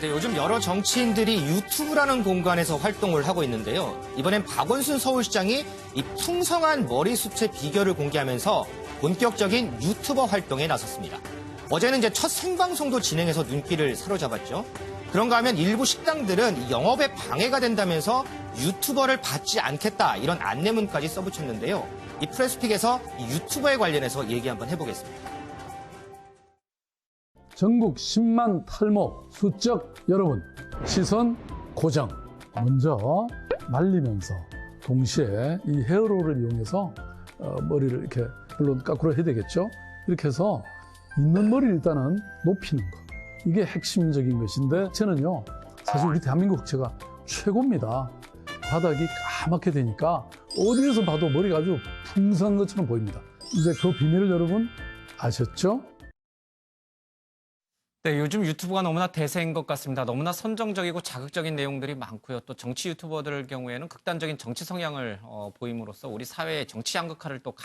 네, 요즘 여러 정치인들이 유튜브라는 공간에서 활동을 하고 있는데요. 이번엔 박원순 서울시장이 이 풍성한 머리숱의 비결을 공개하면서 본격적인 유튜버 활동에 나섰습니다. 어제는 이제 첫 생방송도 진행해서 눈길을 사로잡았죠. 그런가 하면 일부 식당들은 영업에 방해가 된다면서 유튜버를 받지 않겠다 이런 안내문까지 써붙였는데요. 이 프레스픽에서 이 유튜버에 관련해서 얘기 한번 해보겠습니다. 전국 10만 탈모 수적 여러분, 시선 고정. 먼저 말리면서 동시에 이 헤어롤을 이용해서 머리를 이렇게 물론 거꾸로 해야 되겠죠. 이렇게 해서 있는 머리를 일단은 높이는 거. 이게 핵심적인 것인데 저는요 사실 우리 대한민국 흑채가 최고입니다. 바닥이 까맣게 되니까 어디에서 봐도 머리가 아주 풍성한 것처럼 보입니다. 이제 그 비밀을 여러분 아셨죠? 네, 요즘 유튜브가 너무나 대세인 것 같습니다. 너무나 선정적이고 자극적인 내용들이 많고요. 또 정치 유튜버들 경우에는 극단적인 정치 성향을 보임으로써 우리 사회의 정치 양극화를 또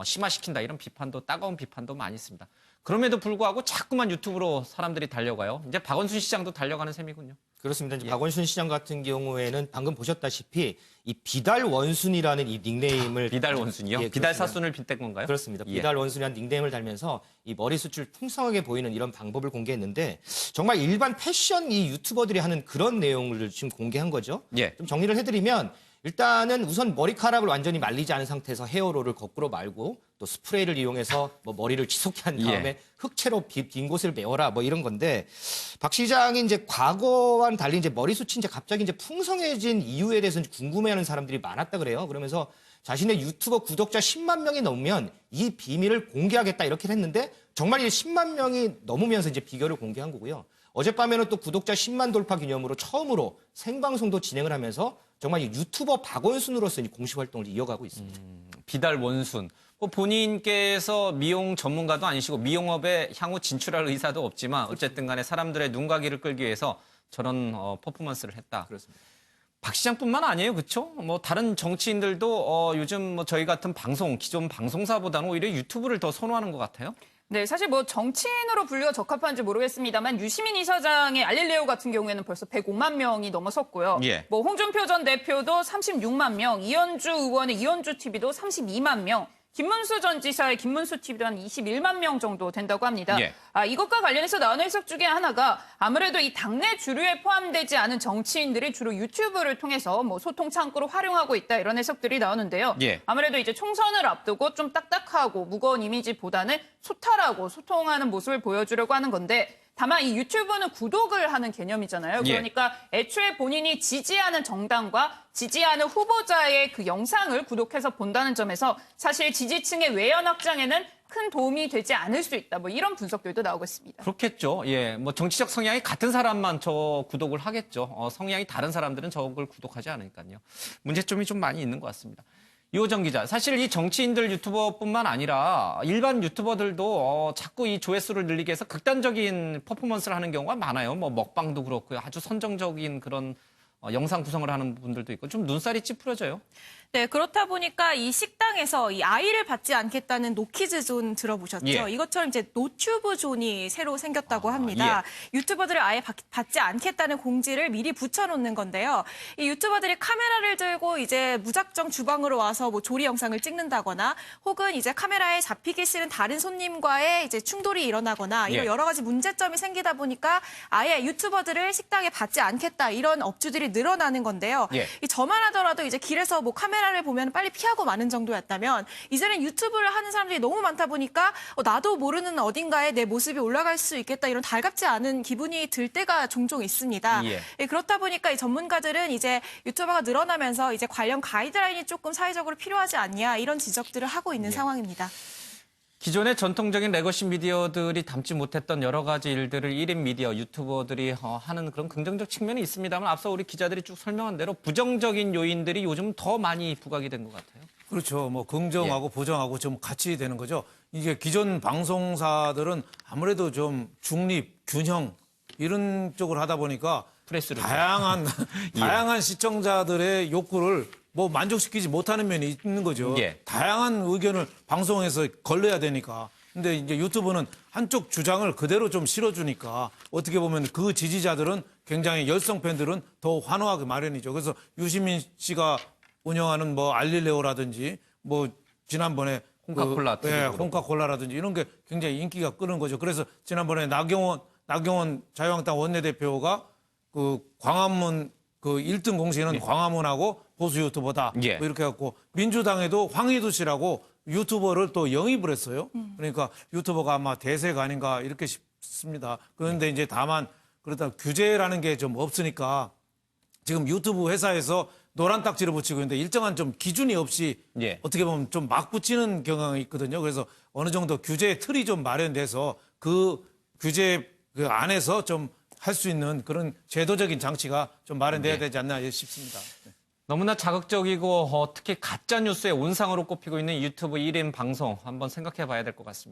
심화시킨다. 이런 비판도 따가운 비판도 많이 있습니다. 그럼에도 불구하고 자꾸만 유튜브로 사람들이 달려가요. 이제 박원순 시장도 달려가는 셈이군요. 그렇습니다. 이제 박원순 시장 같은 경우에는 방금 보셨다시피 이 비달 원순이라는 이 닉네임을 비달 원순이요? 예, 비달 사순을 빗댄 건가요? 그렇습니다. 예. 비달 원순이라는 닉네임을 달면서 이 머리숱을 풍성하게 보이는 이런 방법을 공개했는데 정말 일반 패션 이 유튜버들이 하는 그런 내용을 지금 공개한 거죠. 예. 좀 정리를 해드리면 일단은 우선 머리카락을 완전히 말리지 않은 상태에서 헤어롤을 거꾸로 말고 또 스프레이를 이용해서 뭐 머리를 치솟게 한 다음에 예. 흑채로 빈 곳을 메워라 뭐 이런 건데 박 시장이 이제 과거와는 달리 이제 머리숱이 이제 갑자기 이제 풍성해진 이유에 대해서 궁금해하는 사람들이 많았다 그래요. 그러면서 자신의 유튜버 구독자 10만 명이 넘으면 이 비밀을 공개하겠다 이렇게 했는데 정말 이 10만 명이 넘으면서 이제 비결을 공개한 거고요. 어젯밤에는 또 구독자 10만 돌파 기념으로 처음으로 생방송도 진행을 하면서 정말 이 유튜버 박원순으로서 공식 활동을 이어가고 있습니다. 비달 원순. 본인께서 미용 전문가도 아니시고 미용업에 향후 진출할 의사도 없지만 어쨌든 간에 사람들의 눈과 귀를 끌기 위해서 저런 퍼포먼스를 했다. 그렇습니다. 박 시장뿐만 아니에요, 그렇죠? 뭐 다른 정치인들도 요즘 뭐 저희 같은 기존 방송사보다는 오히려 유튜브를 더 선호하는 것 같아요. 네, 사실 뭐 정치인으로 분류가 적합한지 모르겠습니다만 유시민 이사장의 알릴레오 같은 경우에는 벌써 105만 명이 넘어섰고요. 예. 뭐 홍준표 전 대표도 36만 명, 이현주 의원의 이현주 TV도 32만 명, 김문수 전 지사의 김문수 TV도 한 21만 명 정도 된다고 합니다. 예. 이것과 관련해서 나오는 해석 중에 하나가 아무래도 이 당내 주류에 포함되지 않은 정치인들이 주로 유튜브를 통해서 뭐 소통 창구로 활용하고 있다 이런 해석들이 나오는데요. 예. 아무래도 이제 총선을 앞두고 좀 딱딱하고 무거운 이미지보다는 소탈하고 소통하는 모습을 보여주려고 하는 건데 다만 이 유튜브는 구독을 하는 개념이잖아요. 예. 그러니까 애초에 본인이 지지하는 정당과 지지하는 후보자의 그 영상을 구독해서 본다는 점에서 사실 지지층의 외연 확장에는 큰 도움이 되지 않을 수 있다. 뭐 이런 분석들도 나오고 있습니다. 그렇겠죠. 예, 뭐 정치적 성향이 같은 사람만 저 구독을 하겠죠. 성향이 다른 사람들은 저걸 구독하지 않으니까요. 문제점이 좀 많이 있는 것 같습니다. 이호정 기자, 사실 이 정치인들 유튜버뿐만 아니라 일반 유튜버들도 자꾸 이 조회수를 늘리기 위해서 극단적인 퍼포먼스를 하는 경우가 많아요. 뭐 먹방도 그렇고요. 아주 선정적인 그런 영상 구성을 하는 분들도 있고 좀 눈살이 찌푸려져요. 네, 그렇다 보니까 이 식당에서 이 아이를 받지 않겠다는 노키즈 존 들어보셨죠? 예. 이것처럼 이제 노튜브 존이 새로 생겼다고 합니다. 유튜버들을 아예 받지 않겠다는 공지를 미리 붙여놓는 건데요. 이 유튜버들이 카메라를 들고 이제 무작정 주방으로 와서 뭐 조리 영상을 찍는다거나 혹은 이제 카메라에 잡히기 싫은 다른 손님과의 이제 충돌이 일어나거나 이런 여러 가지 문제점이 생기다 보니까 아예 유튜버들을 식당에 받지 않겠다 이런 업주들이 늘어나는 건데요. 예. 이 저만 하더라도 이제 길에서 뭐 카메라를 보면 빨리 피하고 마는 정도였다면 이제는 유튜브를 하는 사람들이 너무 많다 보니까 나도 모르는 어딘가에 내 모습이 올라갈 수 있겠다 이런 달갑지 않은 기분이 들 때가 종종 있습니다. 예. 그렇다 보니까 이 전문가들은 이제 유튜버가 늘어나면서 이제 관련 가이드라인이 조금 사회적으로 필요하지 않냐 이런 지적들을 하고 있는 상황입니다. 기존의 전통적인 레거시 미디어들이 담지 못했던 여러 가지 일들을 1인 미디어, 유튜버들이 하는 그런 긍정적 측면이 있습니다만 앞서 우리 기자들이 쭉 설명한 대로 부정적인 요인들이 요즘 더 많이 부각이 된 것 같아요. 그렇죠. 뭐 긍정하고 부정하고 좀 같이 되는 거죠. 이게 기존 방송사들은 아무래도 좀 중립, 균형 이런 쪽을 하다 보니까 프레스를 다양한 시청자들의 욕구를 뭐 만족시키지 못하는 면이 있는 거죠. 예. 다양한 의견을 방송에서 걸러야 되니까 근데 이제 유튜브는 한쪽 주장을 그대로 좀 실어주니까 어떻게 보면 그 지지자들은 굉장히 열성 팬들은 더 환호하기 마련이죠. 그래서 유시민 씨가 운영하는 뭐 알릴레오라든지 뭐 지난번에 홍카콜라 예, TV도 그렇고. 홍카콜라라든지 이런 게 굉장히 인기가 끄는 거죠. 그래서 지난번에 나경원 자유한국당 원내대표가 그 광화문 그 1등 공신은 광화문하고 보수 유튜버다. 예. 뭐 이렇게 해갖고 민주당에도 황희두 씨라고 유튜버를 또 영입을 했어요. 그러니까 유튜버가 아마 대세가 아닌가 이렇게 싶습니다. 그런데 이제 다만 그러다 규제라는 게 좀 없으니까 지금 유튜브 회사에서 노란 딱지를 붙이고 있는데 일정한 좀 기준이 없이 예. 어떻게 보면 좀 막 붙이는 경향이 있거든요. 그래서 어느 정도 규제 틀이 좀 마련돼서 그 규제 그 안에서 좀 할 수 있는 그런 제도적인 장치가 좀 마련돼야 되지 않나 싶습니다. 너무나 자극적이고 특히 가짜 뉴스의 온상으로 꼽히고 있는 유튜브 1인 방송 한번 생각해 봐야 될 것 같습니다.